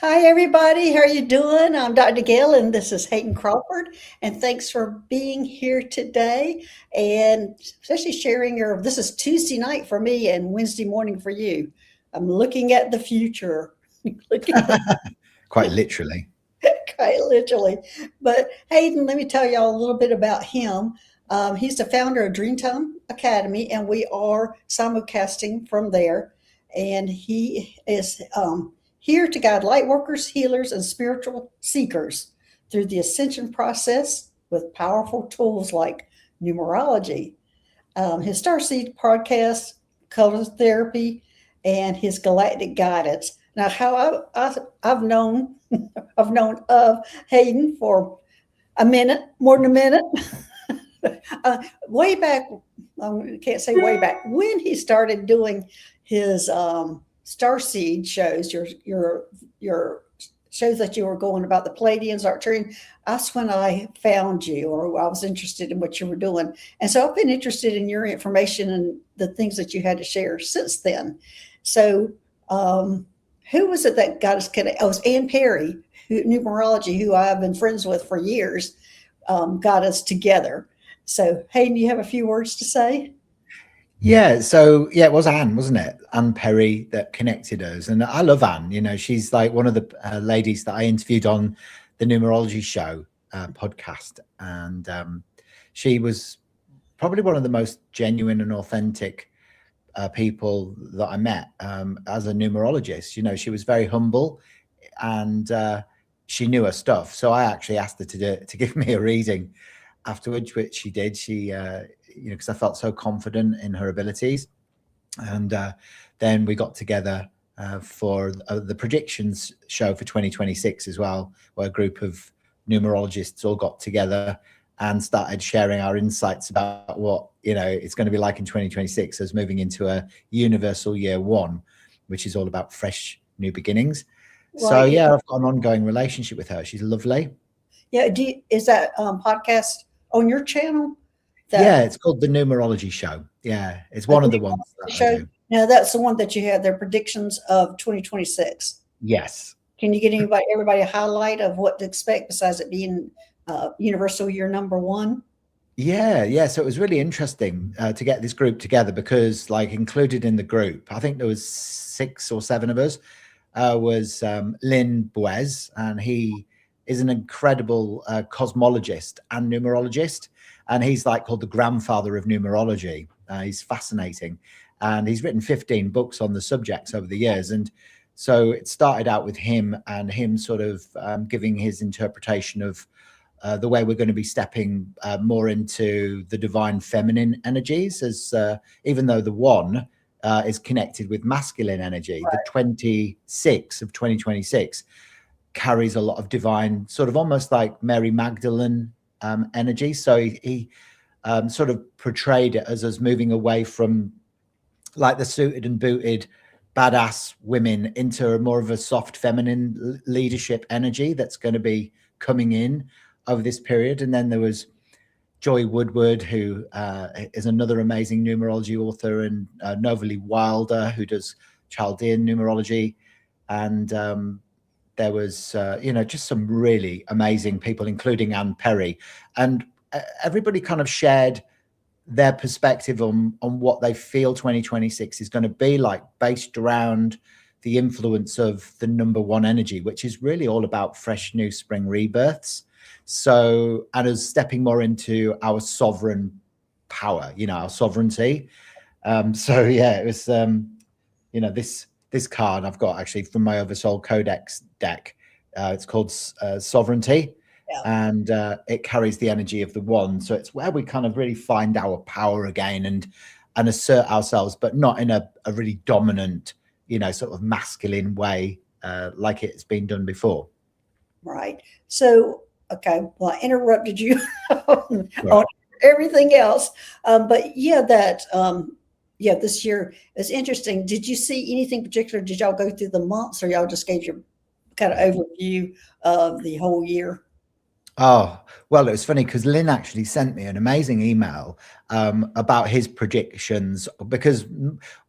Hi, everybody. How are you doing? I'm Dr. Gail, and this is Hayden Crawford. And thanks for being here today, and especially sharing your. This is Tuesday night for me and Wednesday morning for you. I'm looking at the future, looking at Quite literally. quite literally. But Hayden, let me tell y'all a little bit about him. He's the founder of Dreamtime Academy, and we are simulcasting from there. And he is here to guide light workers, healers, and spiritual seekers through the ascension process with powerful tools like numerology. His Starseed podcast, color therapy, and his galactic guidance. Now, how I've known I've known of Hayden for a minute, more than a minute. Way back, I can't say way back, when he started doing his Starseed shows, your shows that you were going about the Palladians, Arcturian. That's when I found you, or I was interested in what you were doing, and so I've been interested in your information and the things that you had to share since then. So, who was it that got us connected? Oh, it was Ann Perry, numerology, who I've been friends with for years, got us together. So, Hayden, you have a few words to say? Yeah, it was Anne, wasn't it? Anne Perry that connected us, and I love Anne. She's like one of the ladies that I interviewed on the numerology show podcast, and she was probably one of the most genuine and authentic people that I met as a numerologist. She was very humble, and she knew her stuff. So I actually asked her to give me a reading afterwards, which she did. She, because I felt so confident in her abilities. And then we got together for the predictions show for 2026 as well, where a group of numerologists all got together and started sharing our insights about what it's going to be like in 2026 as moving into a universal year one, which is all about fresh new beginnings. So Right. yeah, I've got an ongoing relationship with her. She's lovely. Yeah. Is that podcast on your channel? Yeah, That it's called the Numerology Show. Yeah, it's the one of the ones that I show? do. Now, that's the one that you had their predictions of 2026. Yes. Can you get everybody a highlight of what to expect besides it being universal year number one? Yeah. So it was really interesting to get this group together because, like, included in the group, I think there was 6 or 7 of us. Was Lynn Buez, and he is an incredible cosmologist and numerologist, and he's like called the grandfather of numerology. He's fascinating, and he's written 15 books on the subjects over the years. And so it started out with him and him sort of giving his interpretation of the way we're going to be stepping more into the divine feminine energies, as even though the one is connected with masculine energy, the 26 of 2026 carries a lot of divine, sort of almost like Mary Magdalene energy. So he sort of portrayed it as us moving away from like the suited and booted badass women into more of a soft feminine leadership energy that's going to be coming in over this period. And then there was Joy Woodward, who is another amazing numerology author, and Novalee Wilder, who does Chaldean numerology. And there was, just some really amazing people, including Anne Perry. And everybody kind of shared their perspective on what they feel 2026 is going to be like, based around the influence of the number one energy, which is really all about fresh new spring rebirths. So, and as stepping more into our sovereign power, our sovereignty. So yeah, it was, this card I've got actually from my Oversoul Codex deck. It's called Sovereignty. Yeah. And it carries the energy of the one. So it's where we kind of really find our power again and assert ourselves, but not in a really dominant, sort of masculine way like it's been done before. Right. So, okay, well, I interrupted you on Right. everything else. But yeah, this year is interesting. Did you see anything particular? Did y'all go through the months, or y'all just gave your kind of overview of the whole year? Oh, well, it was funny because Lynn actually sent me an amazing email about his predictions because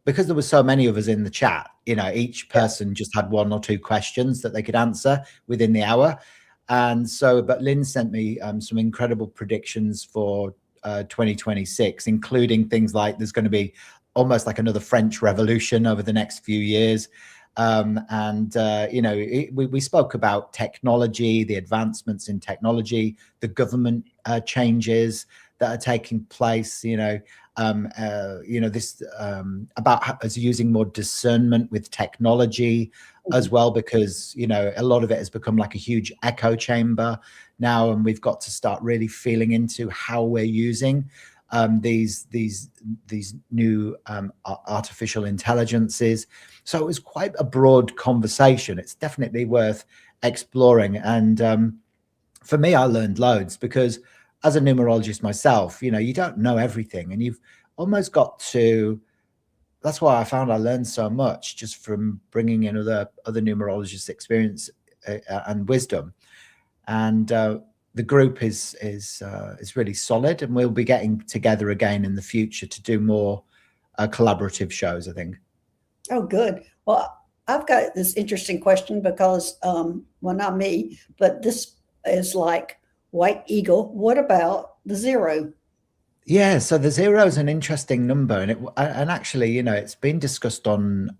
there were so many of us in the chat. You know, each Yeah. person just had one or two questions that they could answer within the hour, and so. But Lynn sent me some incredible predictions for 2026, including things like there's going to be almost like another French Revolution over the next few years. And you know, we spoke about technology, the advancements in technology, the government changes that are taking place. You know, this about us using more discernment with technology Mhm. as well, because you know a lot of it has become like a huge echo chamber now, and we've got to start really feeling into how we're using these new artificial intelligences. So it was quite a broad conversation. It's definitely worth exploring. And for me, I learned loads because as a numerologist myself, you know, you don't know everything and you've almost got to. That's why I found I learned so much just from bringing in other numerologists' experience and wisdom. And the group is really solid, and we'll be getting together again in the future to do more collaborative shows, I think. Oh, good. Well, I've got this interesting question because, well, not me, but this is like White Eagle. What about the zero? Yeah, so the zero is an interesting number, and actually, you know, it's been discussed on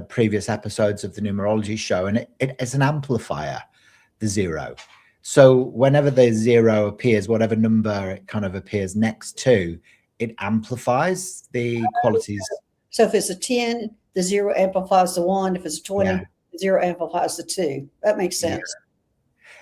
previous episodes of the numerology show, and it is an amplifier, the zero. So whenever the zero appears, whatever number it kind of appears next to, it amplifies the qualities. So if it's a 10, the zero amplifies the one. If it's a Yeah, 20, the zero amplifies the two. That makes yeah. sense.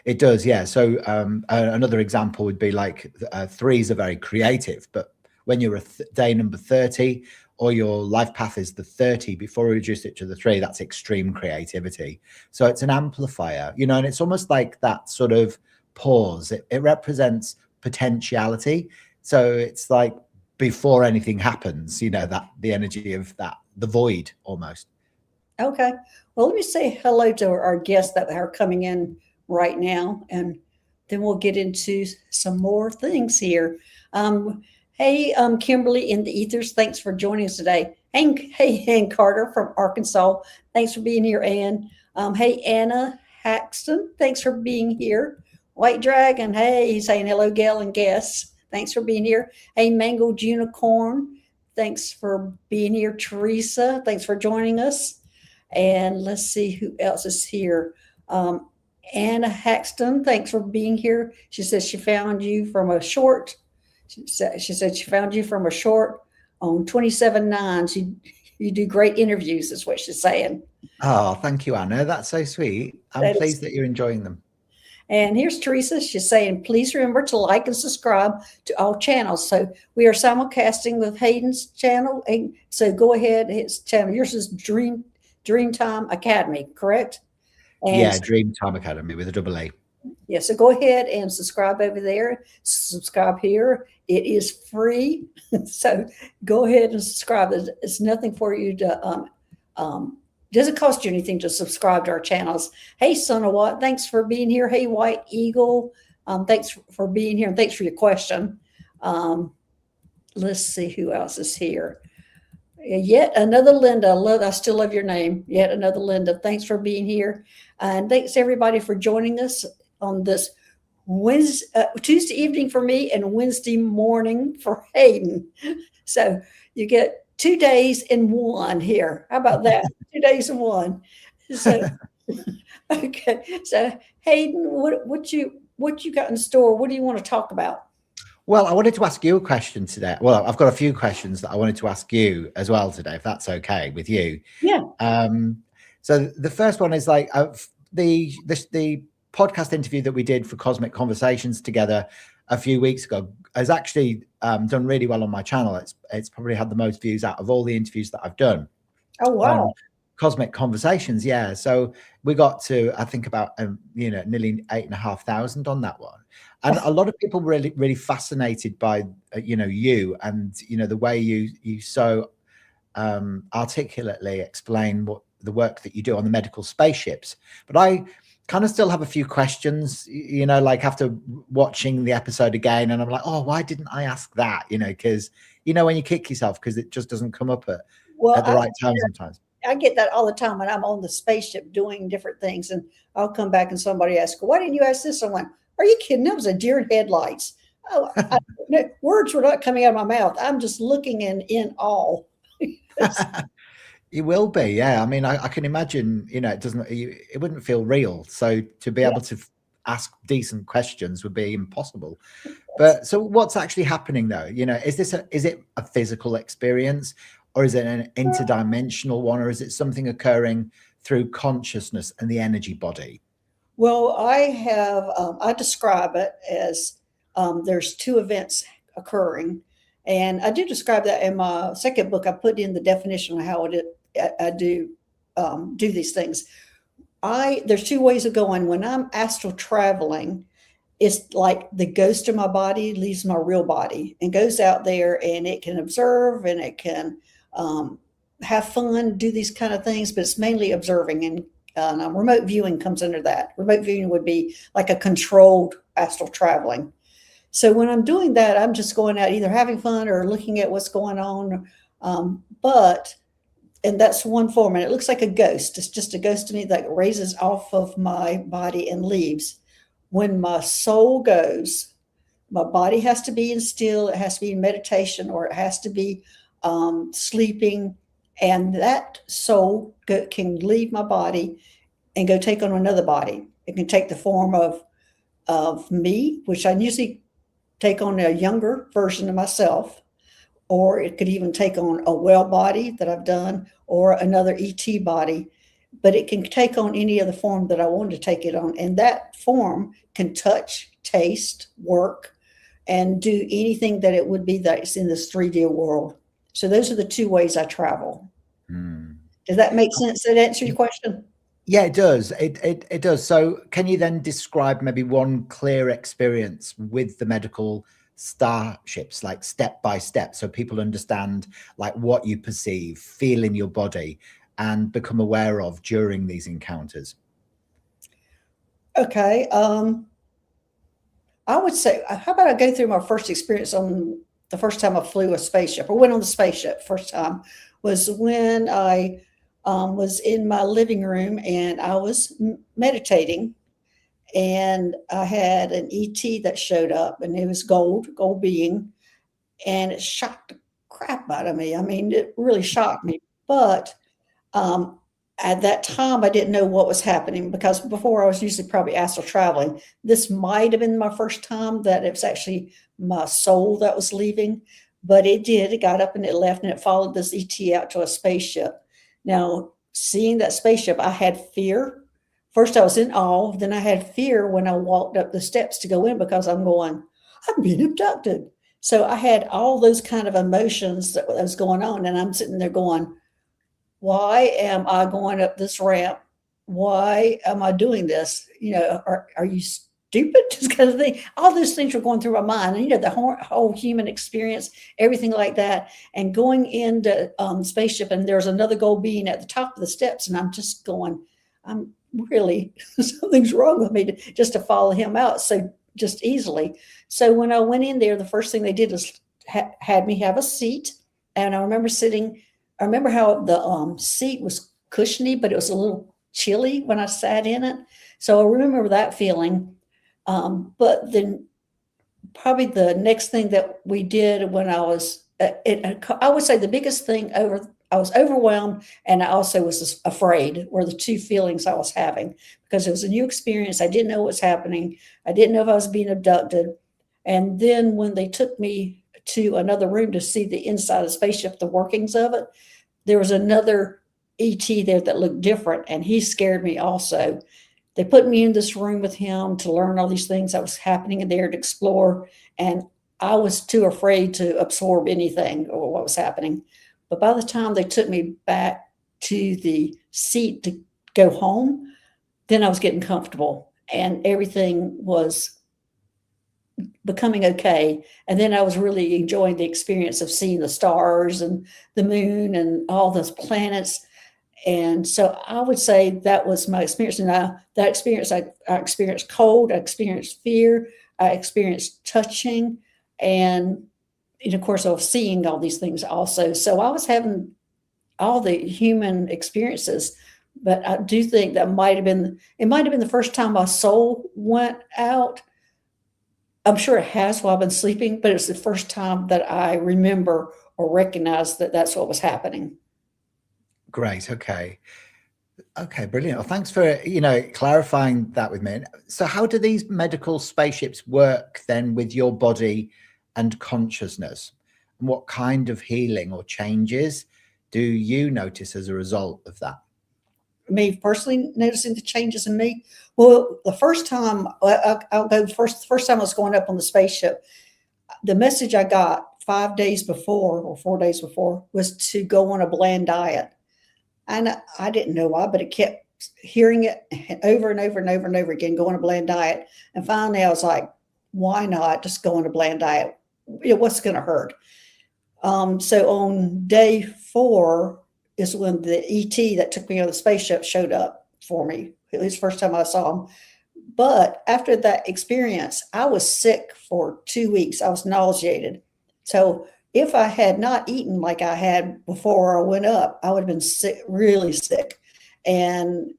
It does, yeah. So another example would be like threes are very creative, but when you're a day number 30 or your life path is the 30 before we reduce it to the three, that's extreme creativity. So it's an amplifier, you know, and it's almost like that sort of pause. It represents potentiality. So it's like before anything happens, you know, that the energy of that, the void almost. Okay. Well, let me say hello to our guests that are coming in right now, and then we'll get into some more things here. Hey, Kimberly in the Ethers, thanks for joining us today. Hey, Ann Carter from Arkansas, thanks for being here, Ann. Hey, Anna Haxton, thanks for being here. White Dragon, hey, he's saying hello, Gail and guests. Thanks for being here. Hey, Mangled Unicorn, thanks for being here. Teresa, thanks for joining us. And let's see who else is here. Um, Anna Haxton, thanks for being here. She says she found you from a short. She said she found you from a short on 27/9. You do great interviews, is what she's saying. Oh, thank you, Anna. That's so sweet. I'm That is. pleased that you're enjoying them. And here's Teresa. She's saying, please remember to like and subscribe to all channels. So we are simulcasting with Hayden's channel. And so go ahead, his channel. Yours is Dreamtime Academy, correct? And Yeah, Dreamtime Academy with a double A. yeah, so go ahead and subscribe over there. Subscribe here. It is free. So go ahead and subscribe. It's nothing for you to doesn't cost you anything to subscribe to our channels. Hey, Son of What, thanks for being here. Hey, White Eagle, thanks for being here and thanks for your question. Let's see who else is here. Yet another Linda. I still love your name. Yet another Linda. Thanks for being here, and thanks everybody for joining us on this Tuesday evening for me and Wednesday morning for Hayden. So you get 2 days in one here. How about that? 2 days in one. So okay. So Hayden, what you got in store? What do you want to talk about? Well, I wanted to ask you a question today. Well, I've got a few questions that I wanted to ask you as well today, if that's okay with you. Yeah. So the first one is like the podcast interview that we did for Cosmic Conversations together a few weeks ago has actually done really well on my channel. It's probably had the most views out of all the interviews that I've done Oh wow. on Cosmic Conversations. Yeah, so we got to I think about you know, nearly 8,500 on that one, and a lot of people really fascinated by you know, you and you know the way you so articulately explain what the work that you do on the medical spaceships. But kind of still have a few questions, you know, like after watching the episode again, and I'm like, oh, why didn't I ask that? You know, because you know when you kick yourself because it just doesn't come up Well, at the right time sometimes. I get that all the time when I'm on the spaceship doing different things, and I'll come back and somebody asks, "Why didn't you ask this?" I went, "Are you kidding? That was a deer in headlights." Oh, no, words were not coming out of my mouth. I'm just looking in awe. It will be, yeah. I mean, I can imagine, you know, it wouldn't feel real. So to be Yeah. able to ask decent questions would be impossible. But so what's actually happening though? You know, is it a physical experience, or is it an interdimensional one, or is it something occurring through consciousness and the energy body? Well, I describe it as there's two events occurring. And I do describe that in my second book. I put in the definition of how I do these things. There's two ways of going. When I'm astral traveling, it's like the ghost of my body leaves my real body and goes out there, and it can observe, and it can um, have fun, do these kind of things, but it's mainly observing. And remote viewing comes under that. Remote viewing would be like a controlled astral traveling. So when I'm doing that, I'm just going out either having fun or looking at what's going on. But and that's one form, and it looks like a ghost. It's just a ghost to me that raises off of my body and leaves. When my soul goes, my body has to be in still, it has to be in meditation, or it has to be sleeping, and that can leave my body and go take on another body. It can take the form of me, which I usually take on a younger version of myself, or it could even take on a well body that I've done, or another ET body. But it can take on any other form that I want to take it on. And that form can touch, taste, work, and do anything that it would be that's in this 3D world. So those are the two ways I travel. Hmm. Does that make sense? Did that answer your question? Yeah, it does. It does. So can you then describe maybe one clear experience with the medical starships, like step by step, so people understand like what you perceive, feel in your body, and become aware of during these encounters? Okay. I would say, how about I go through my first experience on the first time I flew a spaceship or went on the spaceship first time was when I was in my living room and I was meditating, and I had an ET that showed up, and it was gold being, and it shocked the crap out of me. I mean, it really shocked me. But um, at that time, I didn't know what was happening because before I was usually probably astral traveling. This might have been my first time that it was actually my soul that was leaving, but it did. It got up and it left, and it followed this ET out to a spaceship. Now, seeing that spaceship, I had fear. First, I was in awe. Then I had fear when I walked up the steps to go in because I'm going, I'm being abducted. So I had all those kind of emotions that was going on, and I'm sitting there going, why am I going up this ramp? Why am I doing this? Are you stupid? This kind of thing. All those things were going through my mind. And, the whole human experience, everything like that. And going into spaceship, and there's another gold being at the top of the steps. And I'm just going, I'm really, something's wrong with me just to follow him out so just easily. So when I went in there, the first thing they did was had me have a seat. And I remember how the seat was cushiony, but it was a little chilly when I sat in it. So I remember that feeling. But then probably the next thing that we did when I would say the biggest thing I was overwhelmed, and I also was afraid were the two feelings I was having because it was a new experience. I didn't know what was happening. I didn't know if I was being abducted. And then when they took me to another room to see the inside of the spaceship, the workings of it, there was another ET there that looked different, and he scared me also. They put me in this room with him to learn all these things that was happening in there to explore, and I was too afraid to absorb anything or what was happening. But by the time they took me back to the seat to go home, then I was getting comfortable and everything was becoming okay. And then I was really enjoying the experience of seeing the stars and the moon and all those planets. And so I would say that was my experience. And that experience, I experienced cold, I experienced fear, I experienced touching, and of course, I was seeing all these things also. So I was having all the human experiences. But I do think that might have been the first time my soul went out. I'm sure it has while I've been sleeping, but it's the first time that I remember or recognize that that's what was happening. Great. Okay. Okay, brilliant. Well, thanks for, clarifying that with me. So how do these medical spaceships work then with your body and consciousness? And what kind of healing or changes do you notice as a result of that? Me personally noticing the changes in me. Well, the first time I'll go first. The first time I was going up on the spaceship, the message I got 5 days before or 4 days before was to go on a bland diet. And I didn't know why, but it kept hearing it over and over and over and over again, go on a bland diet. And finally, I was like, why not just go on a bland diet? What's going to hurt? So on day 4 is when the ET that took me on the spaceship showed up for me. It was the first time I saw him. But after that experience, I was sick for 2 weeks. I was nauseated. So if I had not eaten like I had before I went up, I would have been sick, really sick. And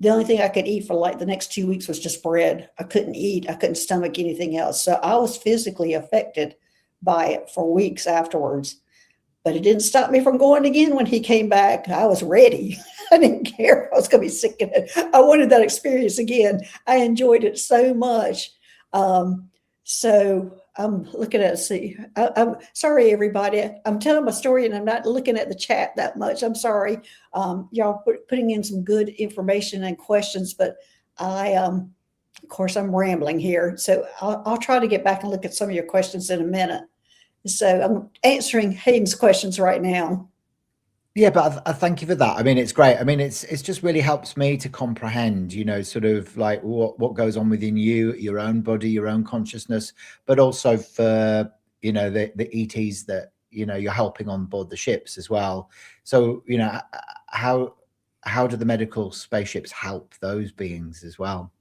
the only thing I could eat for like the next 2 weeks was just bread. I couldn't eat, I couldn't stomach anything else. So I was physically affected by it for weeks afterwards. But it didn't stop me from going again when he came back. I was ready. I didn't care. I was going to be sick of it. I wanted that experience again. I enjoyed it so much. So I'm looking at, see, I'm sorry, everybody. I'm telling my story and I'm not looking at the chat that much. I'm sorry. Y'all putting in some good information and questions, but of course, I'm rambling here. So I'll try to get back and look at some of your questions in a minute. So I'm answering Hayden's questions right now. Yeah, but I thank you for that. I mean, it's great. I mean, it's just really helps me to comprehend, sort of like what goes on within you, your own body, your own consciousness, but also for the ETs that you're helping on board the ships as well. So how how do the medical spaceships help those beings as well?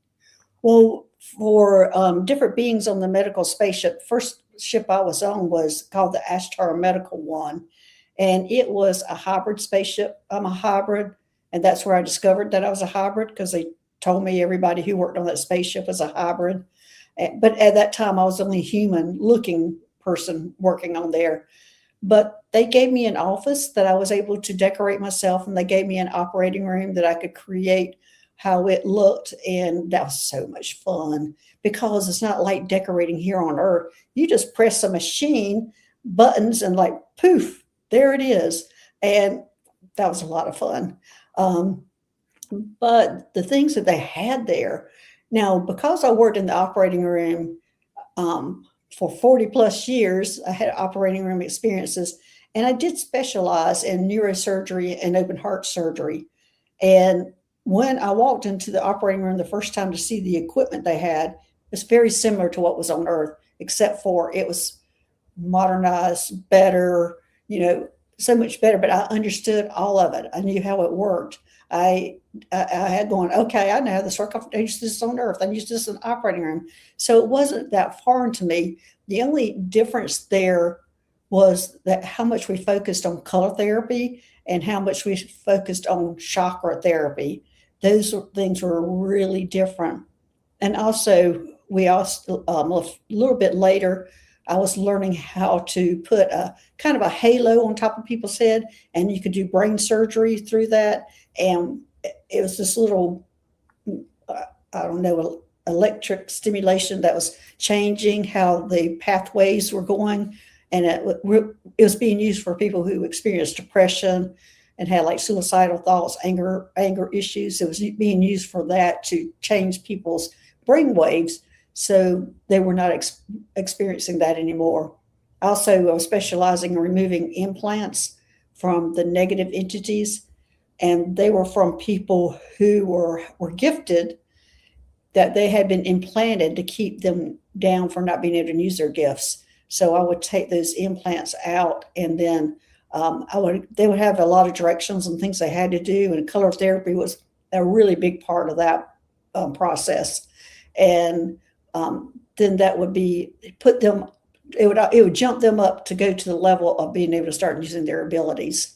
Well, for different beings on the medical spaceship, first ship I was on was called the Ashtar Medical One, and it was a hybrid spaceship. I'm a hybrid, and that's where I discovered that I was a hybrid because they told me everybody who worked on that spaceship was a hybrid. But at that time, I was the only human-looking person working on there. But they gave me an office that I was able to decorate myself, and they gave me an operating room that I could create how it looked. And that was so much fun because it's not like decorating here on Earth. You just press a machine buttons and like poof, there it is. And that was a lot of fun. Um, but the things that they had there, now because I worked in the operating room for 40 plus years, I had operating room experiences, and I did specialize in neurosurgery and open heart surgery. And when I walked into the operating room the first time to see the equipment they had, it's very similar to what was on Earth, except for it was modernized, better, so much better. But I understood all of it. I knew how it worked. I had going, okay, I know how this works. I used this on Earth. I used this in the operating room. So it wasn't that foreign to me. The only difference there was that how much we focused on color therapy and how much we focused on chakra therapy. Those things were really different. And also, we also a little bit later, I was learning how to put a kind of a halo on top of people's head, and you could do brain surgery through that. And it was this little, I don't know, electric stimulation that was changing how the pathways were going. And it was being used for people who experienced depression and had like suicidal thoughts, anger issues. It was being used for that to change people's brain waves so they were not experiencing that anymore. Also, I was specializing in removing implants from the negative entities, and they were from people who were gifted, that they had been implanted to keep them down from not being able to use their gifts. So I would take those implants out and then They would have a lot of directions and things they had to do, and color therapy was a really big part of that process. And then that would be put them. It would jump them up to go to the level of being able to start using their abilities.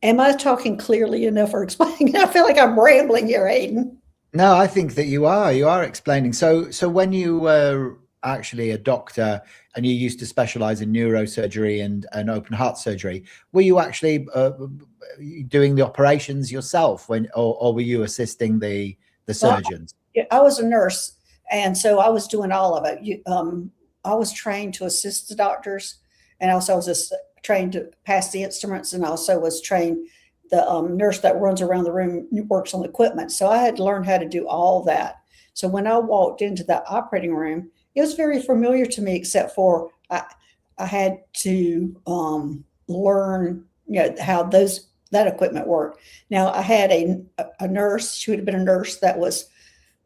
Am I talking clearly enough or explaining? I feel like I'm rambling here, Hayden. No, I think that you are explaining. So when you were actually a doctor and you used to specialize in neurosurgery and open heart surgery, were you actually doing the operations yourself or were you assisting the Well, surgeons? I was a nurse, and so I was doing all of it. I was trained to assist the doctors, and also I was trained to pass the instruments, and also was trained the nurse that runs around the room works on the equipment. So I had to learn how to do all that. So when I walked into that operating room, it was very familiar to me, except for I had to learn, how that equipment worked. Now I had a nurse. She would have been a nurse that was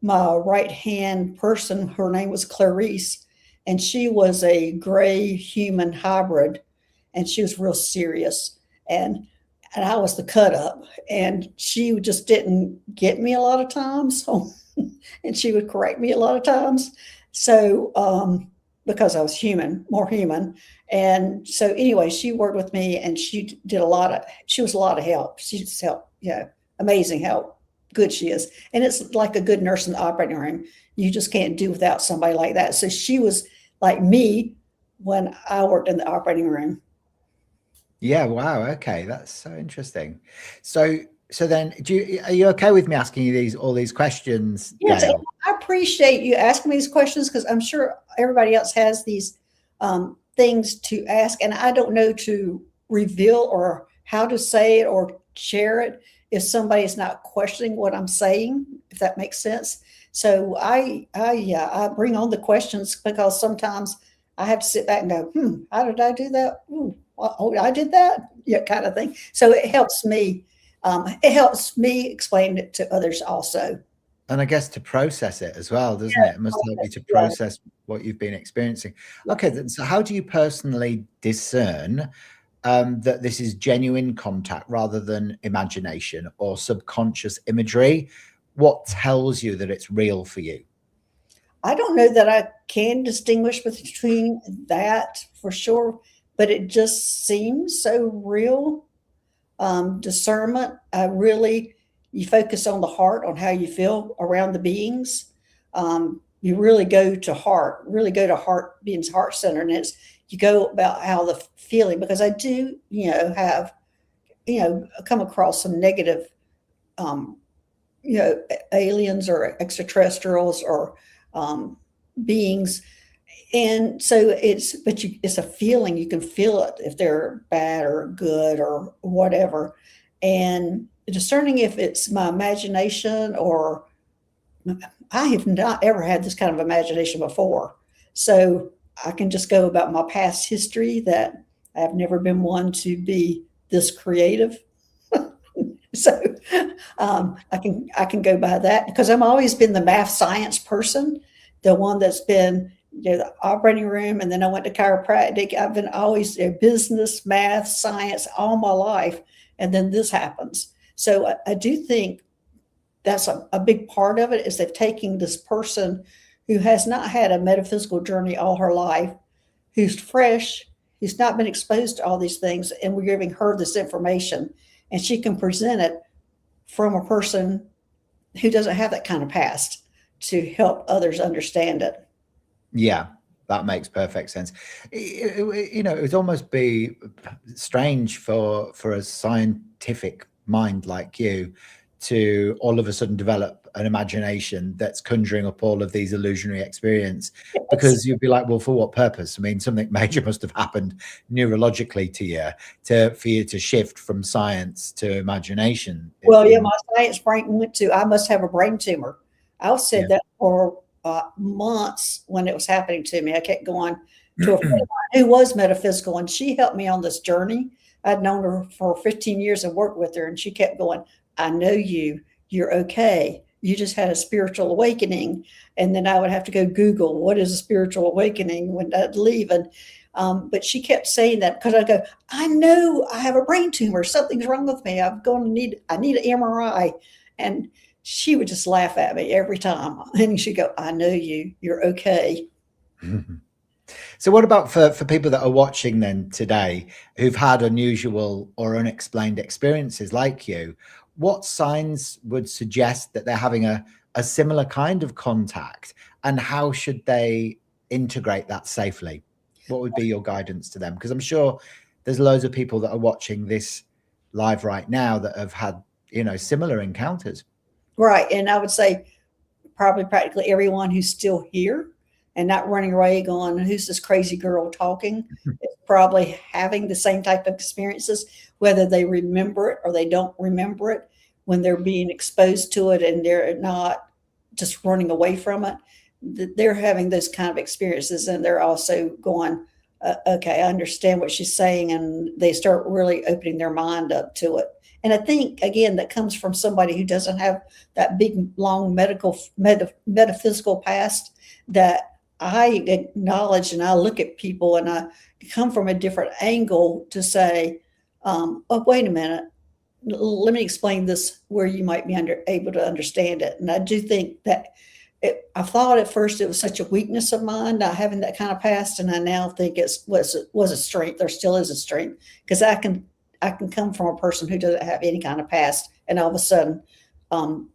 my right hand person. Her name was Clarice, and she was a gray human hybrid, and she was real serious. And I was the cut up, and she just didn't get me a lot of times. So, and she would correct me a lot of times. So, because I was more human. And so anyway, she worked with me, and she was a lot of help. She just helped, amazing help. Good she is. And it's like a good nurse in the operating room. You just can't do without somebody like that. So she was like me when I worked in the operating room. Yeah, wow. Okay, that's so interesting. So then are you okay with me asking you all these questions, Yes, and Gail? I appreciate you asking me these questions, because I'm sure everybody else has these things to ask, and I don't know to reveal or how to say it or share it if somebody is not questioning what I'm saying, if that makes sense. So I bring on the questions, because sometimes I have to sit back and go, how did I do that? Oh, I did that, kind of thing. So it helps me. It helps me explain it to others also. And I guess to process it as well, doesn't it? It must help you to Yeah. process what you've been experiencing. Okay, then, so how do you personally discern that this is genuine contact rather than imagination or subconscious imagery? What tells you that it's real for you? I don't know that I can distinguish between that for sure, but it just seems so real. Discernment, you focus on the heart, on how you feel around the beings. You really go to heart, being heart centered, and you go about how the feeling, because I do, have, come across some negative, um, aliens or extraterrestrials or beings. And so it's a feeling. You can feel it if they're bad or good or whatever. And discerning if it's my imagination or I have not ever had this kind of imagination before. So I can just go about my past history that I've never been one to be this creative. So I can go by that, because I've always been the math science person, the one that's been, the operating room, and then I went to chiropractic. I've been always business, math, science all my life, and then this happens. So I do think that's a big part of it, is they've taken this person who has not had a metaphysical journey all her life, who's fresh, who's not been exposed to all these things, and we're giving her this information, and she can present it from a person who doesn't have that kind of past to help others understand it. Yeah, that makes perfect sense. It would almost be strange for a scientific mind like you to all of a sudden develop an imagination that's conjuring up all of these illusionary experience, Yes. because you'd be like, well, for what purpose? I mean, something major must have happened neurologically to you for you to shift from science to imagination. Well, yeah, my science brain went to, I must have a brain tumor. I said Yeah. that for months when it was happening to me. I kept going to a friend of mine who was metaphysical, and she helped me on this journey. I'd known her for 15 years and worked with her, and she kept going, I know you, you're okay. You just had a spiritual awakening. And then I would have to go Google what is a spiritual awakening when I'd leave. And But she kept saying that because I go, I know I have a brain tumor. Something's wrong with me. I need an MRI. And she would just laugh at me every time. And she'd go, I know you, you're okay. So what about for people that are watching then today who've had unusual or unexplained experiences like you? What signs would suggest that they're having a similar kind of contact, and how should they integrate that safely? What would be your guidance to them? Because I'm sure there's loads of people that are watching this live right now that have had, similar encounters. Right. And I would say probably practically everyone who's still here and not running away going, who's this crazy girl talking, is probably having the same type of experiences, whether they remember it or they don't remember it when they're being exposed to it and they're not just running away from it. They're having those kind of experiences and they're also going, okay, I understand what she's saying. And they start really opening their mind up to it. And I think, again, that comes from somebody who doesn't have that big, long metaphysical past, that I acknowledge and I look at people and I come from a different angle to say, oh, wait a minute, let me explain this where you might be able to understand it. And I do think that I thought at first it was such a weakness of mine, not having that kind of past, and I now think it was a strength. There still is a strength because I can come from a person who doesn't have any kind of past, and all of a sudden,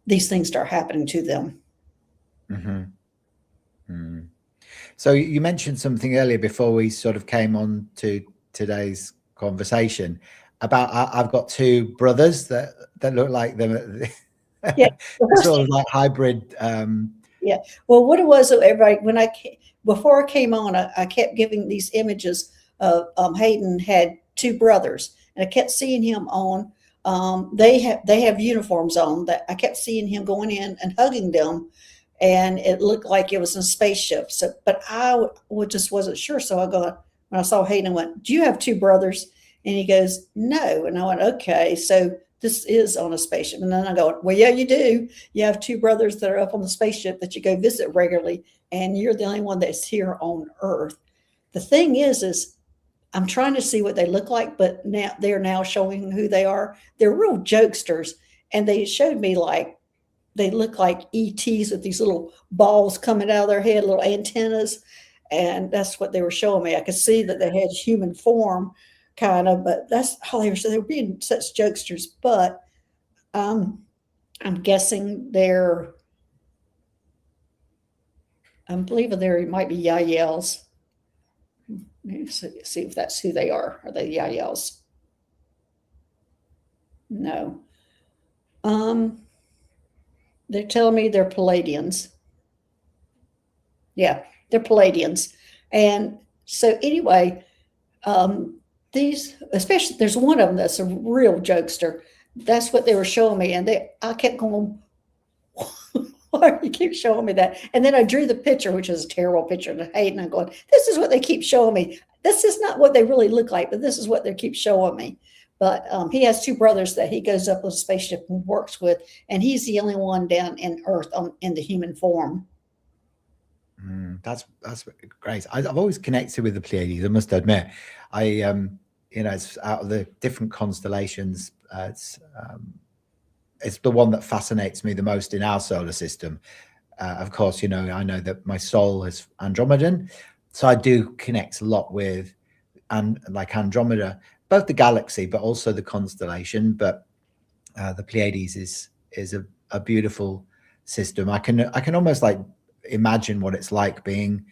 these things start happening to them. Mm-hmm. Mm. So you mentioned something earlier before we sort of came on to today's conversation about I've got two brothers that look like them. Yeah, sort of like hybrid. Yeah. Well, what it was, everybody, before I came on, I kept giving these images of Hayden had two brothers, and I kept seeing him on. They have uniforms on. That I kept seeing him going in and hugging them, and it looked like it was in a spaceship. So, but I just wasn't sure. So when I saw Hayden, I went, "Do you have two brothers?" And he goes, "No." And I went, "Okay, so this is on a spaceship." And then I go, "Well, yeah, you do. You have two brothers that are up on the spaceship that you go visit regularly, and you're the only one that's here on Earth." The thing is I'm trying to see what they look like, but now they're now showing who they are. They're real jokesters, and they showed me like they look like ETs with these little balls coming out of their head, little antennas, and that's what they were showing me. I could see that they had human form, kind of, but that's all they were. So they were being such jokesters, but I'm guessing I'm believing there might be Yaels. See if that's who they are. Are they Yaels? No. They're telling me they're Palladians. Yeah, they're Palladians. And so anyway, these, especially there's one of them that's a real jokester. That's what they were showing me, and I kept going, why do you keep showing me that? And then I drew the picture, which is a terrible picture, and I hate, and I'm going, this is what they keep showing me. This is not what they really look like, but this is what they keep showing me. But he has two brothers that he goes up on a spaceship and works with, and he's the only one down in Earth in the human form. That's great. I've always connected with the Pleiades. I must admit, it's out of the different constellations, it's the one that fascinates me the most in our solar system. Of course, I know that my soul is Andromedan, so I do connect a lot with like Andromeda, both the galaxy but also the constellation. But the Pleiades is a beautiful system. I can almost like imagine what it's like being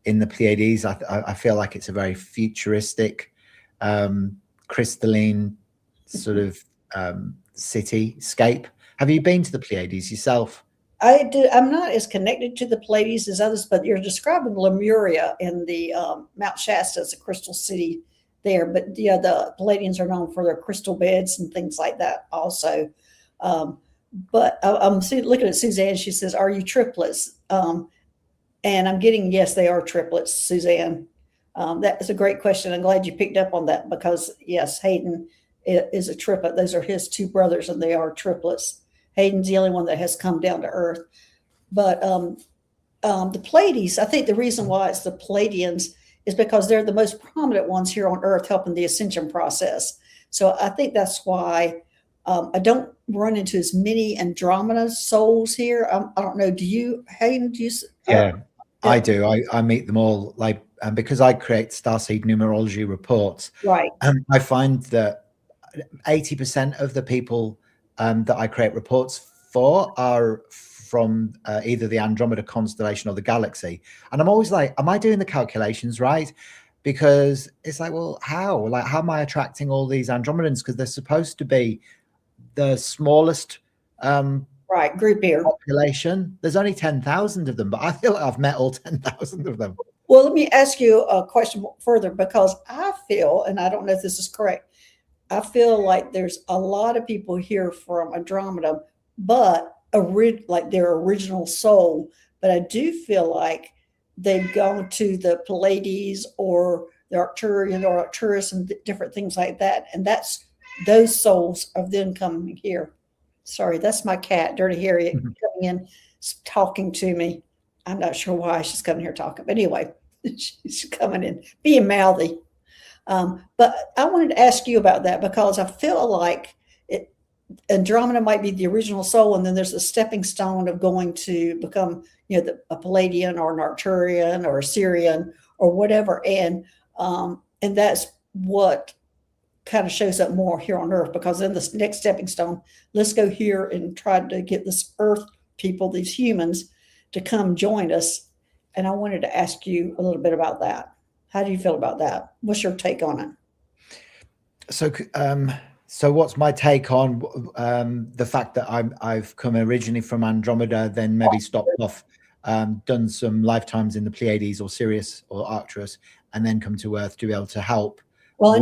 in the Pleiades. I feel like it's a very futuristic, crystalline sort of cityscape. Have you been to the Pleiades yourself? I do. I'm not as connected to the Pleiades as others, but you're describing Lemuria in the Mount Shasta as a crystal city there. But yeah, the Palladians are known for their crystal beds and things like that also. But I'm looking at Suzanne. She says, "Are you triplets?" And I'm getting, yes, they are triplets, Suzanne. That is a great question. I'm glad you picked up on that because, yes, Hayden is a triplet. Those are his two brothers, and they are triplets. Hayden's the only one that has come down to Earth. But the Pleiades, I think the reason why it's the Palladians is because they're the most prominent ones here on Earth helping the ascension process. So I think that's why I don't run into as many Andromeda souls here. I don't know. Do you, Hayden? Do you? Yeah, I Yeah, do. I meet them all, like, because I create Starseed numerology reports. right, I find that 80% of the people that I create reports for are from either the Andromeda constellation or the galaxy. And I'm always like, am I doing the calculations right? Because it's like, well, how? Like, how am I attracting all these Andromedans? Because they're supposed to be the smallest right. Group here. population. There's only 10,000 of them, but I feel like I've met all 10,000 of them. Well, let me ask you a question further because I feel, and I don't know if this is correct, I feel like there's a lot of people here from Andromeda, but like their original soul. But I do feel like they've gone to the Pleiades or the Arcturian or Arcturus and different things like that. And that's those souls of them coming here. Sorry, that's my cat, Dirty Harriet, coming in, talking to me. I'm not sure why she's coming here talking, but anyway, she's coming in, being mouthy. But I wanted to ask you about that because I feel like Andromeda might be the original soul, and then there's a stepping stone of going to become, a Palladian or an Arcturian or a Syrian or whatever, and that's what kind of shows up more here on Earth because then the next stepping stone, let's go here and try to get this Earth people, these humans, to come join us. And I wanted to ask you a little bit about that. How do you feel about that? What's your take on it? So what's my take on the fact that I've come originally from Andromeda, then maybe stopped off, done some lifetimes in the Pleiades or Sirius or Arcturus, and then come to Earth to be able to help. Well, I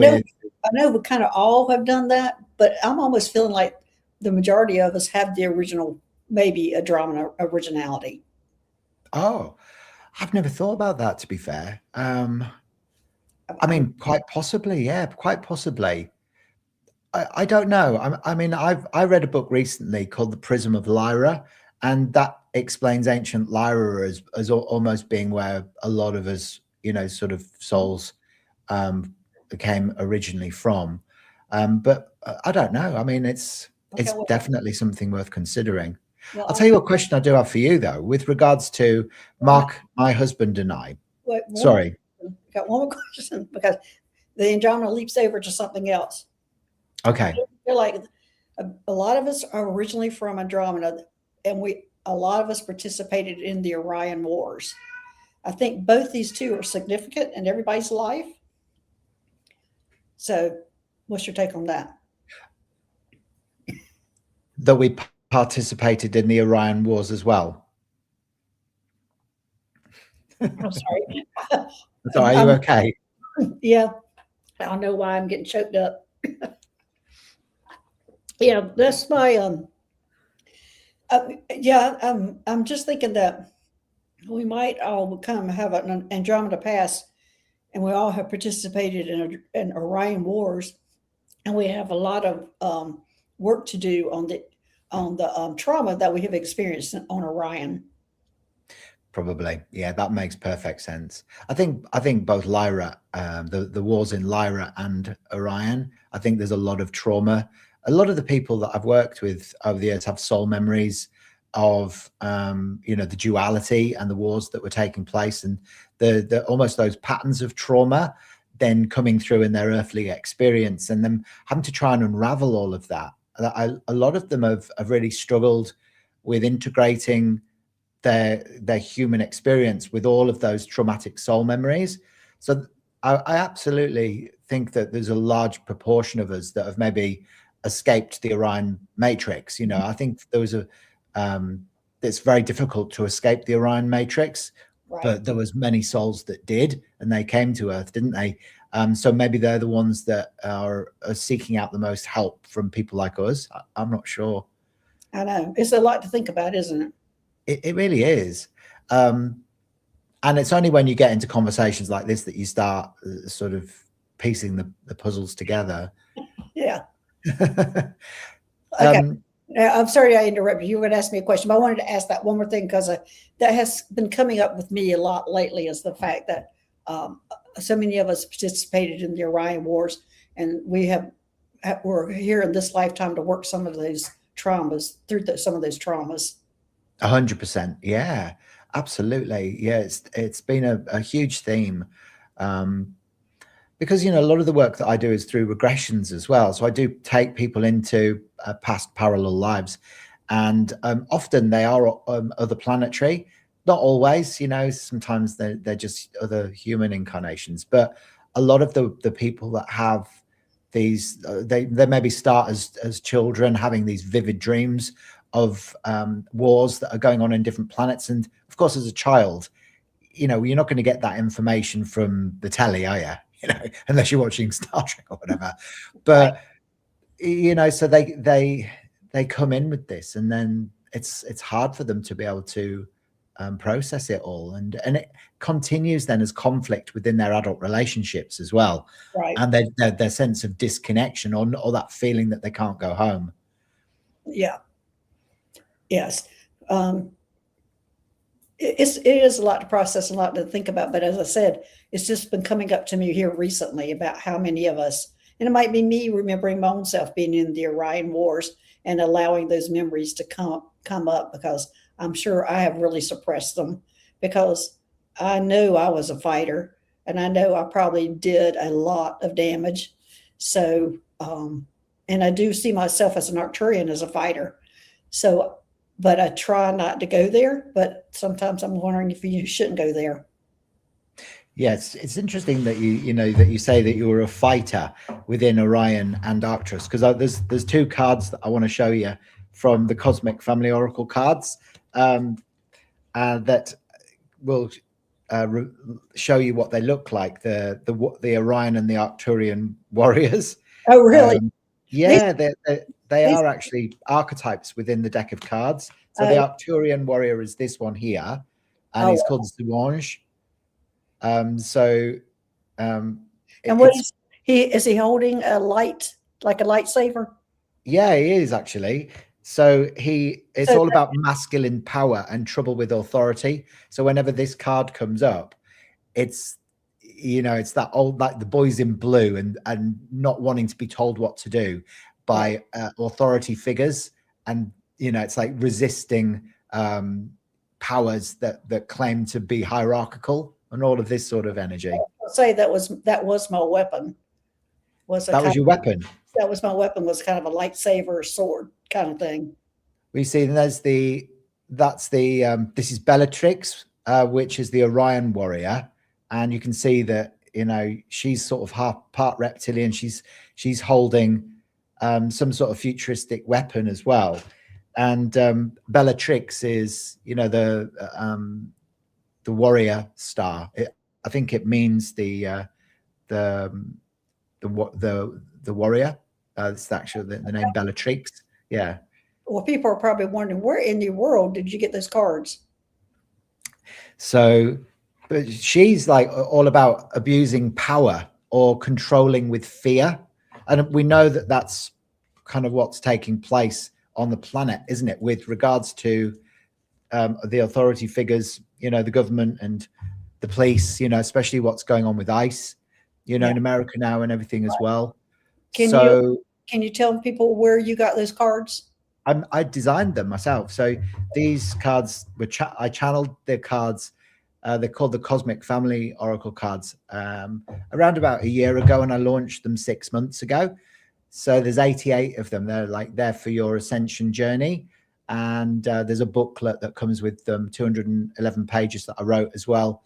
know we kind of all have done that, but I'm almost feeling like the majority of us have the original, maybe Andromeda originality. Oh, I've never thought about that, to be fair. I mean, quite possibly, yeah, quite possibly. I don't know. I mean, I read a book recently called The Prism of Lyra, and that explains ancient Lyra as almost being where a lot of us, sort of souls came originally from. But I don't know. I mean, it's definitely something worth considering. Well, I'll tell you a question I do have for you, though, with regards to Mark, my husband, and I. Sorry. Got one more question because the Andromeda leaps over to something else. Okay. I feel like a lot of us are originally from Andromeda, and a lot of us participated in the Orion Wars. I think both these two are significant in everybody's life. So, what's your take on that? That we participated in the Orion Wars as well. I'm sorry. So are you okay? Yeah, I don't know why I'm getting choked up. Yeah, that's my I'm just thinking that we might all come have an Andromeda past, and we all have participated in Orion Wars, and we have a lot of work to do on the trauma that we have experienced on Orion. Probably, yeah, that makes perfect sense. I think both Lyra, the wars in Lyra and Orion, I think there's a lot of trauma. A lot of the people that I've worked with over the years have soul memories of the duality and the wars that were taking place, and the almost those patterns of trauma then coming through in their earthly experience, and them having to try and unravel all of that. A lot of them have really struggled with integrating their human experience with all of those traumatic soul memories. So I absolutely think that there's a large proportion of us that have maybe escaped the Orion matrix. I think there was it's very difficult to escape the Orion matrix, Right. but there was many souls that did, and they came to Earth, didn't they? So maybe they're the ones that are seeking out the most help from people like us. I'm not sure. I know. It's a lot to think about, isn't it? It really is. And it's only when you get into conversations like this that you start sort of piecing the puzzles together. Yeah. Okay. I'm sorry I interrupted. You were going to ask me a question, but I wanted to ask that one more thing because that has been coming up with me a lot lately is the fact that so many of us participated in the Orion Wars, and we're here in this lifetime to work some of those traumas through some of those traumas. 100%. Yeah, absolutely. Yeah, it's been a huge theme. Um, because a lot of the work that I do is through regressions as well. So I do take people into past parallel lives, and often they are other planetary. Not always, sometimes they're just other human incarnations. But a lot of the people that have these, they maybe start as children having these vivid dreams of wars that are going on in different planets, and of course, as a child, you're not going to get that information from the telly, are you? Unless you're watching Star Trek or whatever. Right. But so they come in with this, and then it's hard for them to be able to process it all, and it continues then as conflict within their adult relationships as well, Right. and their sense of disconnection, or that feeling that they can't go home. Yeah. Yes. Um, it is a lot to process, a lot to think about. But as I said, it's just been coming up to me here recently about how many of us, and it might be me remembering my own self being in the Orion Wars and allowing those memories to come up, because I'm sure I have really suppressed them, because I know I was a fighter, and I know I probably did a lot of damage. So, and I do see myself as an Arcturian, as a fighter. So, but I try not to go there. But sometimes I'm wondering if you shouldn't go there. Yeah, it's interesting that you say that you were a fighter within Orion and Arcturus, because there's two cards that I want to show you from the Cosmic Family Oracle cards, that will show you what they look like, the Orion and the Arcturian warriors. Oh, really? These, Yeah, they these, are actually archetypes within the deck of cards. So the uh, Arcturian warrior is this one here, and he's oh, called Zouange. So and what it's is he? Is he holding a light, like a lightsaber? yeah, he is actually. So it's So, all about masculine power and trouble with authority. So whenever this card comes up, it's it's that old, like the boys in blue, and not wanting to be told what to do right. by authority figures, and it's like resisting powers that claim to be hierarchical, and all of this sort of energy. I'll say that was my weapon. Was a That was kind your weapon. That was my weapon. Was kind of a lightsaber sword kind of thing. We see there's this is Bellatrix, which is the Orion warrior, and you can see that she's sort of half part reptilian. She's holding some sort of futuristic weapon as well, and Bellatrix is the warrior star. I think it means the the warrior. It's actually the name Bellatrix. Yeah. Well, people are probably wondering, where in the world did you get those cards? So, but she's like all about abusing power or controlling with fear. And we know that that's kind of what's taking place on the planet, isn't it? With regards to the authority figures, the government and the police, especially what's going on with ICE, Yeah. in America now, and everything as well. Can you So can you tell people where you got those cards? I designed them myself. So these cards were I channeled the cards. They're called the Cosmic Family Oracle cards. Around about a year ago, and I launched them 6 months ago. So there's 88 of them. They're like there for your ascension journey, and there's a booklet that comes with them, 211 pages that I wrote as well.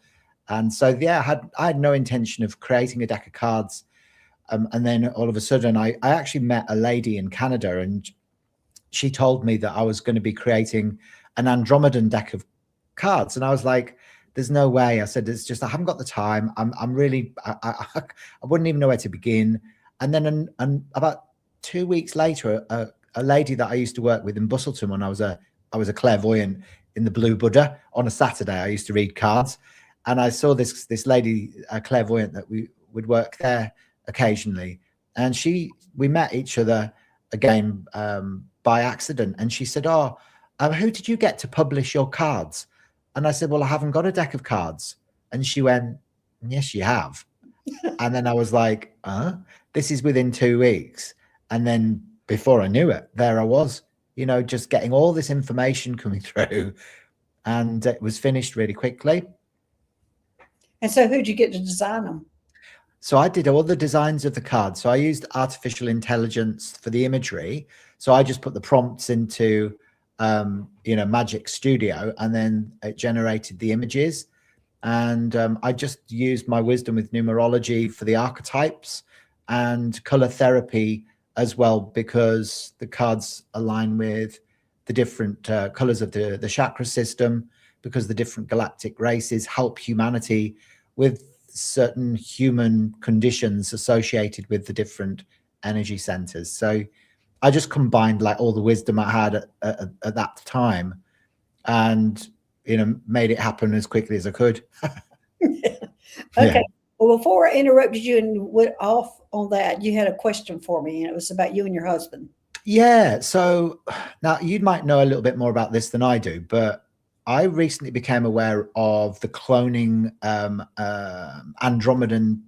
And so yeah, I had no intention of creating a deck of cards. And then all of a sudden, I actually met a lady in Canada, and she told me that I was going to be creating an Andromedan deck of cards. And I was like, there's no way. I said, it's just, I haven't got the time. I'm really, I wouldn't even know where to begin. And then about 2 weeks later, a lady that I used to work with in Bustleton, when I was a clairvoyant in the Blue Buddha on a Saturday, I used to read cards. And I saw this lady, a clairvoyant, that we would work there occasionally. And we met each other again, by accident, and she said, "Oh, who did you get to publish your cards?" And I said, "Well, I haven't got a deck of cards." And she went, "Yes, you have." And then I was like, this is within 2 weeks. And then before I knew it, there I was, just getting all this information coming through, and it was finished really quickly. And so who'd you get to design them? So I did all the designs of the cards. So I used artificial intelligence for the imagery. So I just put the prompts into, Magic Studio, and then it generated the images. And I just used my wisdom with numerology for the archetypes and color therapy as well, because the cards align with the different colors of the chakra system, because the different galactic races help humanity with certain human conditions associated with the different energy centers. So I just combined like all the wisdom I had at that time, and made it happen as quickly as I could. Yeah. Okay. Well, before I interrupted you and went off on that, you had a question for me, and it was about you and your husband. Yeah. So now you might know a little bit more about this than I do, but I recently became aware of the cloning Andromedan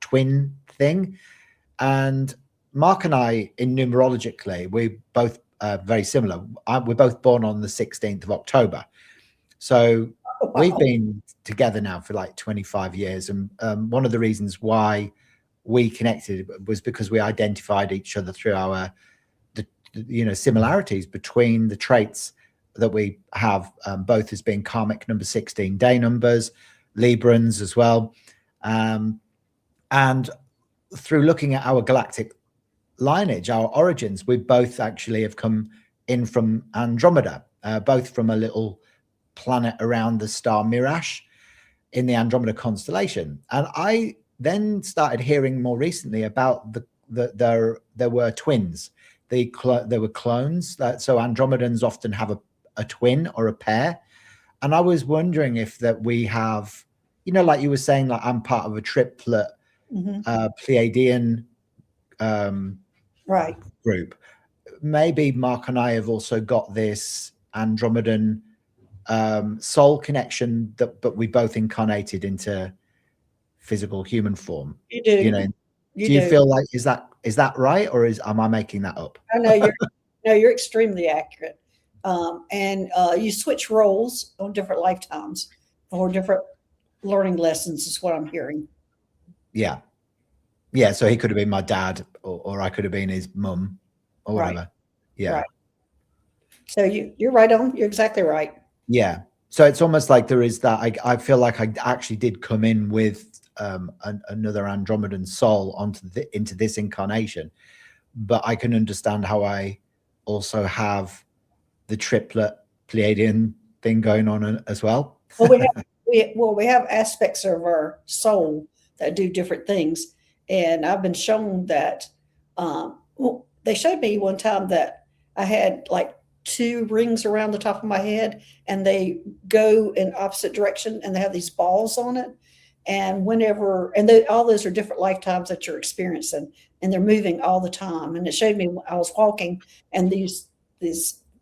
twin thing. And Mark and I, in numerologically, we both very similar. We're both born on the 16th of October. So Oh, we've wow. been together now for like 25 years. And one of the reasons why we connected was because we identified each other through our similarities between the traits that we have, both as being karmic number 16 day numbers, Librans as well. And through looking at our galactic lineage, our origins, we both actually have come in from Andromeda, both from a little planet around the star Mirash in the Andromeda constellation. And I then started hearing more recently about there were twins. There were clones. So Andromedans often have a twin or a pair. And I was wondering if that we have, like you were saying, like I'm part of a triplet Pleiadian Right. group. Maybe Mark and I have also got this Andromedan soul connection, but we both incarnated into physical human form. You do. You Do you do. feel like is that right, or am I making that up? I know you're no, you're extremely accurate. And you switch roles on different lifetimes for different learning lessons, is what I'm hearing. Yeah. Yeah. So he could have been my dad, or I could have been his mum, or Right. whatever. Yeah. Right. So you're right on. You're exactly right. Yeah. So it's almost like there is that. I feel like I actually did come in with another Andromedan soul into this incarnation, but I can understand how I also have the triplet Pleiadian thing going on as well. Well, we have aspects of our soul that do different things, and I've been shown that. Well, they showed me one time that I had like two rings around the top of my head, and they go in opposite direction, and they have these balls on it. And all those are different lifetimes that you're experiencing, and they're moving all the time. And it showed me I was walking, and these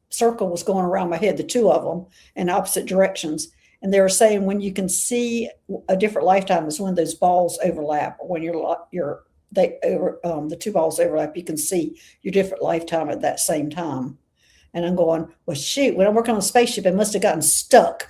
circle was going around my head, the two of them in opposite directions. And they were saying when you can see a different lifetime is when those balls overlap, or when the two balls overlap, you can see your different lifetime at that same time. And I'm going, well, shoot, when I'm working on a spaceship, it must have gotten stuck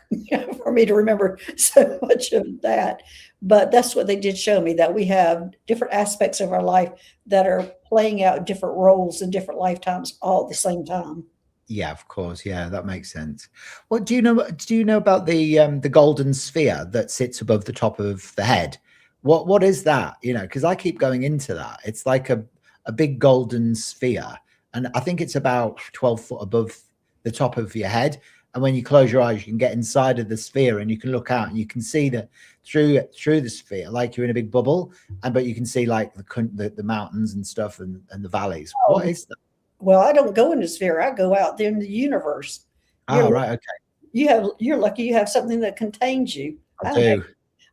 for me to remember so much of that. But that's what they did show me, that we have different aspects of our life that are playing out different roles in different lifetimes all at the same time. Yeah, of course. Yeah, that makes sense. What do you know? Do you know about the golden sphere that sits above the top of the head? What is that? Because I keep going into that. It's like a big golden sphere, and I think it's about 12 foot above the top of your head. And when you close your eyes, you can get inside of the sphere, and you can look out, and you can see that through the sphere, like you're in a big bubble, but you can see like the mountains and stuff, and the valleys. What Oh, is that? well, I don't go in the sphere. I go out there in the universe. You're Oh, right. Okay. you're lucky you have something that contains you. I do.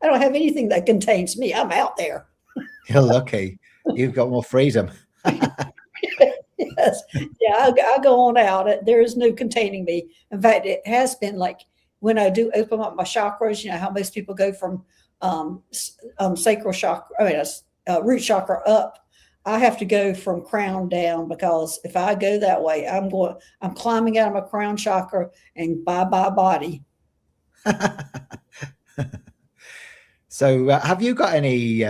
I don't have anything that contains me. I'm out there. You're lucky. You've got more freedom. Yes. Yeah, I go on out. There is no containing me. In fact, it has been like when I do open up my chakras, how most people go from sacral chakra, root chakra up. I have to go from crown down because if I go that way, I'm climbing out of my crown chakra and bye bye body. So, have you got any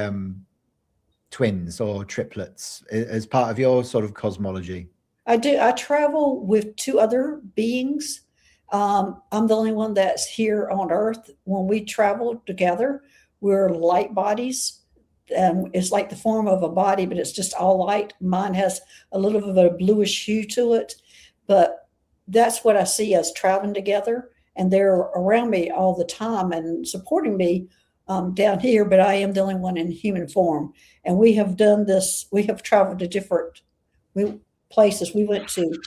twins or triplets as part of your sort of cosmology? I do. I travel with two other beings. I'm the only one that's here on Earth. When we travel together, we're light bodies. It's like the form of a body, but it's just all light. Mine has a little bit of a bluish hue to it, but that's what I see us traveling together. And they're around me all the time and supporting me down here, but I am the only one in human form. And we have done this, we have traveled to different places. We went to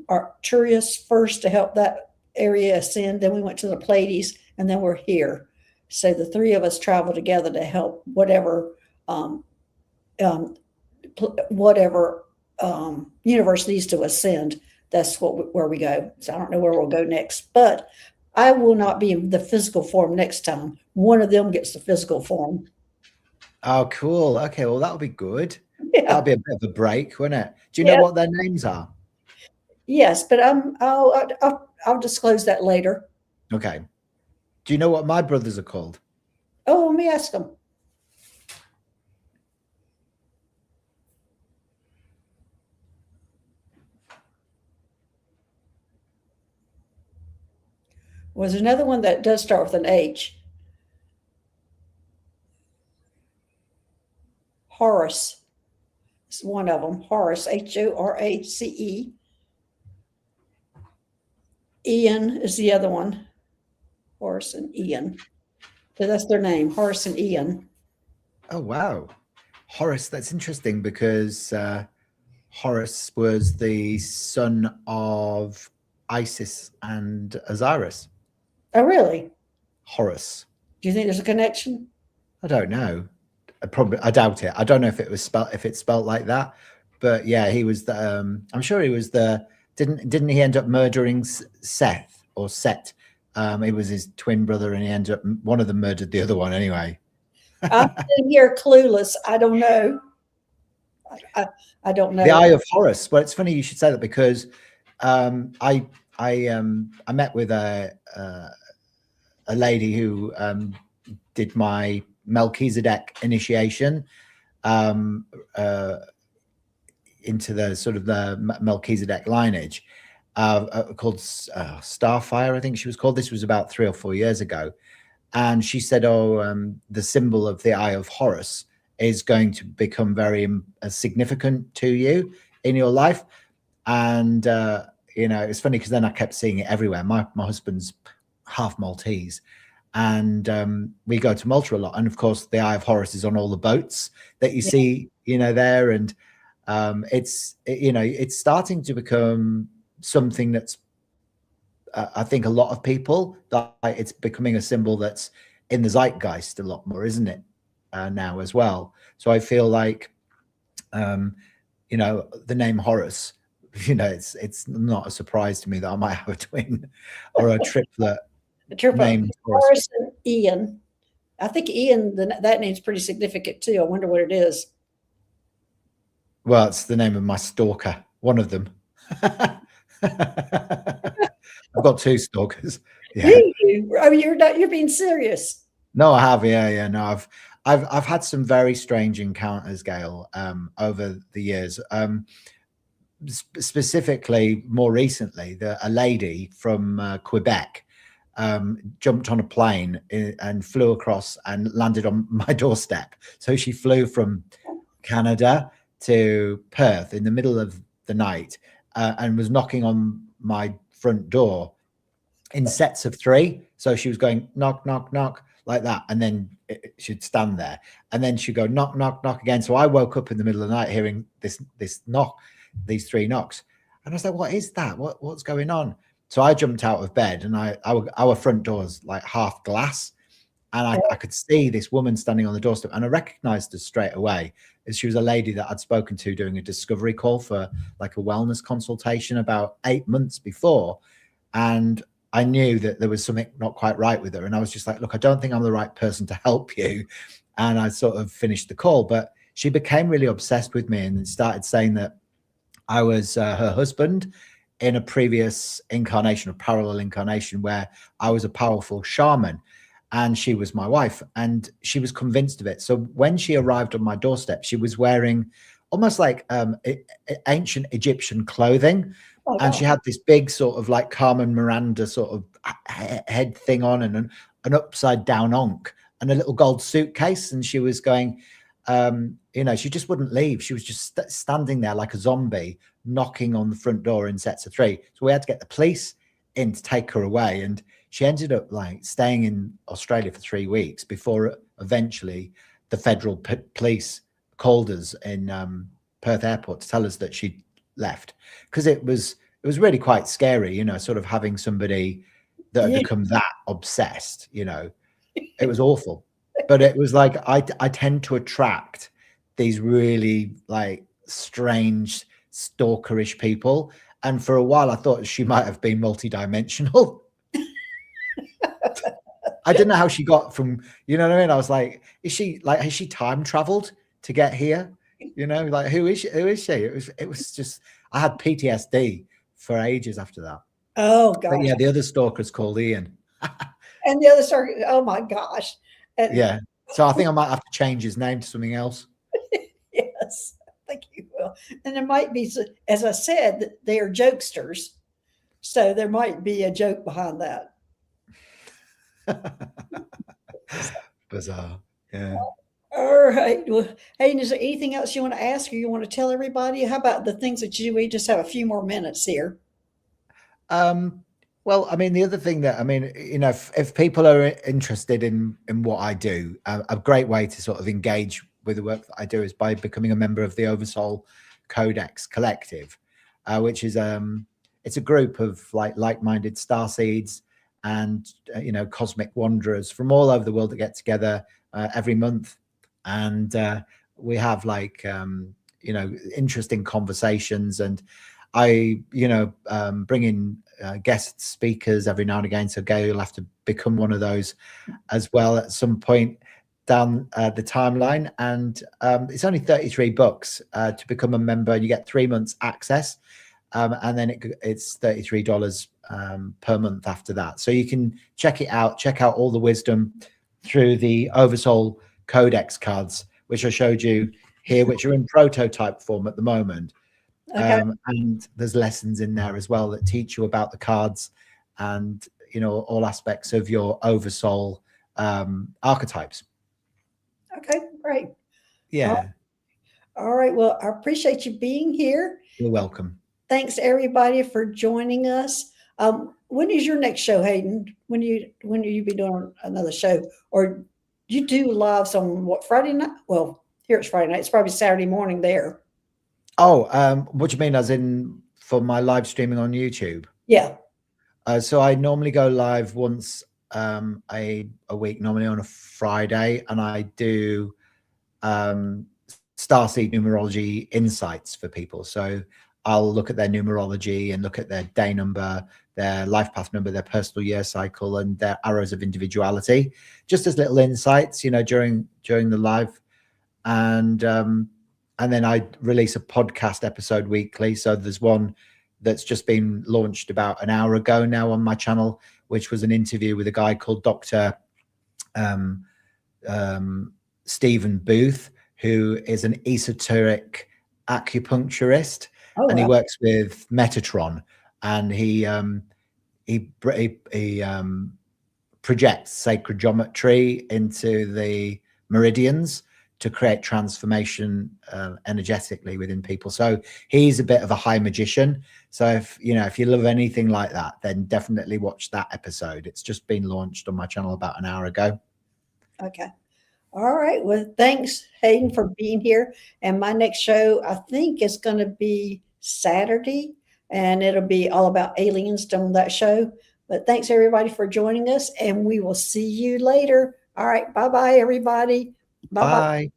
Arcturus first to help that area ascend. Then we went to the Pleiades, and then we're here. So the three of us travel together to help whatever whatever universe needs to ascend. That's where we go. So I don't know where we'll go next, but I will not be in the physical form next time. One of them gets the physical form. Oh, cool. Okay, well, that'll be good. Yeah. That'll be a bit of a break, won't it? Do you Yeah. know what their names are? Yes, but I'll disclose that later. Okay. Do you know what my brothers are called? Oh, let me ask them. Was another one that does start with an H. Horus is one of them. Horus, Horace. Ian is the other one. Horace and Ian. So that's their name, Horace and Ian. Oh, wow. Horus, that's interesting because Horus was the son of Isis and Osiris. Oh, really? Horus. Do you think there's a connection? I don't know. I doubt it. I don't know if it was spelt like that, but yeah, he was the. I'm sure he was the. Didn't he end up murdering Seth or Set? It was his twin brother, and he ended up one of them murdered the other one anyway. I'm sitting here clueless. I don't know. I don't know. The Eye of Horus. Well, it's funny you should say that because I met with a lady who did my Melchizedek initiation into the sort of the Melchizedek lineage called Starfire, I think she was called. This was about 3 or 4 years ago. And she said, the symbol of the Eye of Horus is going to become very significant to you in your life. And, it's funny because then I kept seeing it everywhere. My husband's half Maltese. And we go to Malta a lot. And of course, the Eye of Horus is on all the boats that you see, there. And it's starting to become something that's, I think a lot of people, that it's becoming a symbol that's in the zeitgeist a lot more, isn't it? Now as well. So I feel like, the name Horus, it's not a surprise to me that I might have a twin or a triplet. Named Horace and Ian. I think Ian, that name's pretty significant too. I wonder what it is. Well, it's the name of my stalker, one of them. I've got 2 stalkers. Yeah. Do you? Oh, you're being serious. No, I have. Yeah. No, I've had some very strange encounters, Gail, over the years. Specifically, more recently, a lady from Quebec jumped on a plane and flew across and landed on my doorstep. So she flew from Canada to Perth in the middle of the night and was knocking on my front door in sets of 3. So she was going knock, knock, knock like that. And then she'd stand there and then she'd go knock, knock, knock again. So I woke up in the middle of the night hearing this knock, these 3 knocks. And I was like, what is that? What's going on? So I jumped out of bed and our front door's like half glass. And I could see this woman standing on the doorstep and I recognized her straight away. She was a lady that I'd spoken to doing a discovery call for like a wellness consultation about 8 months before. And I knew that there was something not quite right with her. And I was just like, look, I don't think I'm the right person to help you. And I sort of finished the call. But she became really obsessed with me and started saying that I was her husband in a previous incarnation, a parallel incarnation, where I was a powerful shaman and she was my wife. And she was convinced of it. So when she arrived on my doorstep, she was wearing almost like ancient Egyptian clothing. Oh, And she wow. had this big sort of like Carmen Miranda sort of head thing on, and an upside down onk and a little gold suitcase. And she was going, she just wouldn't leave. She was just standing there like a zombie, knocking on the front door in sets of three. So we had to get the police in to take her away. And she ended up like staying in Australia for 3 weeks before eventually the federal police called us in Perth airport to tell us that she'd left, because it was really quite scary, sort of having somebody that had Yeah. become that obsessed. It was awful. But it was like I tend to attract these really like strange stalkerish people, and for a while I thought she might have been multidimensional. I didn't know how she got from, you know what I mean? I was like, is she like, has she time traveled to get here? Like who is she? It was just, I had PTSD for ages after that. Oh But gosh. yeah, the other stalker's called Ian. And the other star, oh my gosh. And Yeah. So I think I might have to change his name to something else. yes, I think you will. And there might be, as I said, they are jokesters. So there might be a joke behind that. Bizarre. Yeah. All right. Well, Hayden, is there anything else you want to ask or you want to tell everybody? How about the things that we just have a few more minutes here? Well, I mean, the other thing that, I mean, if people are interested in what I do, a great way to sort of engage with the work that I do is by becoming a member of the Oversoul Codex Collective, which is it's a group of like-minded starseeds and cosmic wanderers from all over the world that get together every month, and we have interesting conversations, and I bring in guest speakers every now and again. So Gail, you'll have to become one of those as well at some point down the timeline. And it's only $33 to become a member. You get 3 months access, and then it's $33 per month after that. So you can check it out. Check out all the wisdom through the Oversoul Codex cards, which I showed you here, which are in prototype form at the moment. Okay. And there's lessons in there as well that teach you about the cards and all aspects of your Oversoul archetypes. Okay. Great. Yeah, All right. Well, I appreciate you being here. you're welcome. Thanks everybody for joining us. When is your next show, Hayden? When do you be doing another show? Or you do lives on what, Friday night? Well, here it's Friday night. It's probably Saturday morning there. Oh, what do you mean, as in for my live streaming on YouTube? Yeah. So I normally go live once a week, normally on a Friday, and I do Starseed numerology insights for people. So I'll look at their numerology and look at their day number, their life path number, their personal year cycle, and their arrows of individuality, just as little insights, during the live. And then I release a podcast episode weekly. So there's one that's just been launched about an hour ago now on my channel, which was an interview with a guy called Dr. Stephen Booth, who is an esoteric acupuncturist, Oh, and he wow. works with Metatron, and he projects sacred geometry into the meridians to create transformation energetically within people. So he's a bit of a high magician. So if you love anything like that, then definitely watch that episode. It's just been launched on my channel about an hour ago. Okay. All right. Well, thanks, Hayden, for being here. And my next show, I think, is going to be Saturday, and it'll be all about aliens on that show. But thanks, everybody, for joining us, and we will see you later. All right. Bye bye, everybody. Bye bye. Bye.